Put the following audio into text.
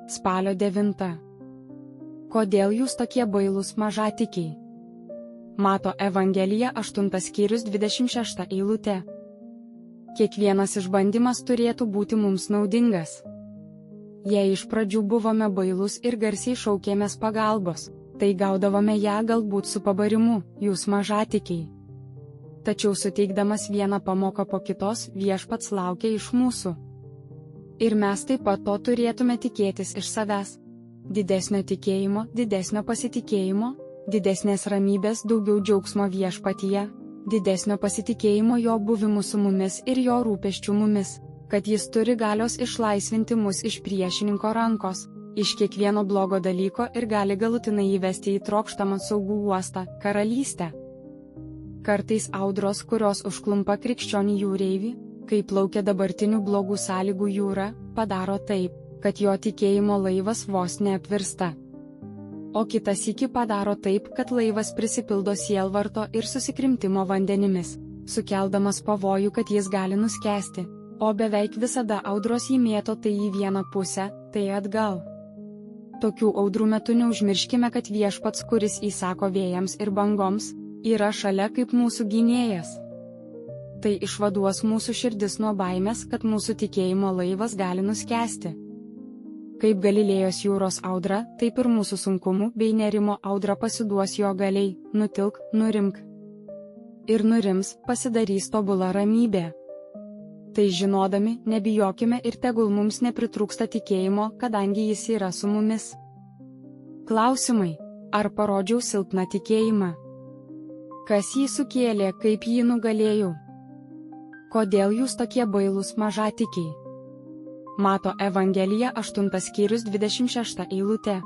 Spalio 9. Kodėl jūs tokie bailūs mažatikiai? Mato Evangelija 8 skyrius 26 eilutė. Kiekvienas išbandymas turėtų būti mums naudingas. Jei iš pradžių buvome bailūs ir garsiai šaukėmės pagalbos, tai gaudavome ją galbūt su pabarimu, jūs mažatikiai. Tačiau suteikdamas vieną pamoką po kitos, viešpats laukia iš mūsų. Ir mes taip pat to turėtume tikėtis iš savęs. Didesnio tikėjimo, didesnio pasitikėjimo, didesnės ramybės, daugiau džiaugsmo viešpatyje, didesnio pasitikėjimo jo buvimu su mumis ir jo rūpesčiu mumis, kad jis turi galios išlaisvinti mus iš priešininko rankos, iš kiekvieno blogo dalyko ir gali galutinai įvesti į trokštamą saugų uostą, karalystę. Kartais audros, kurios užklumpa krikščionį jūreivį, kai plaukia dabartinių blogų sąlygų jūra, padaro taip, kad jo tikėjimo laivas vos neapvirsta. O kitas sykį padaro taip, kad laivas prisipildo sielvarto ir susikrimtimo vandenimis, sukeldamas pavojų, kad jis gali nuskesti, o beveik visada audros jį mėto tai į vieną pusę, tai atgal. Tokių audrų metu neužmirškime, kad viešpats, kuris įsako vėjams ir bangoms, yra šalia kaip mūsų gynėjas. Tai išvaduos mūsų širdis nuo baimės, kad mūsų tikėjimo laivas gali nuskesti. Kaip Galilėjos jūros audra, taip ir mūsų sunkumų bei nerimo audra pasiduos jo galiai, nutilk, nurimk. Ir nurims, pasidarys tobula ramybė. Tai žinodami, nebijokime ir tegul mums nepritrūksta tikėjimo, kadangi jis yra su mumis. Klausimai: ar parodžiau silpną tikėjimą? Kas jį sukėlė, kaip jį nugalėjau? Kodėl jūs tokie bailūs mažatikiai? Mato Evangelija 8 skyrius 26 eilutė.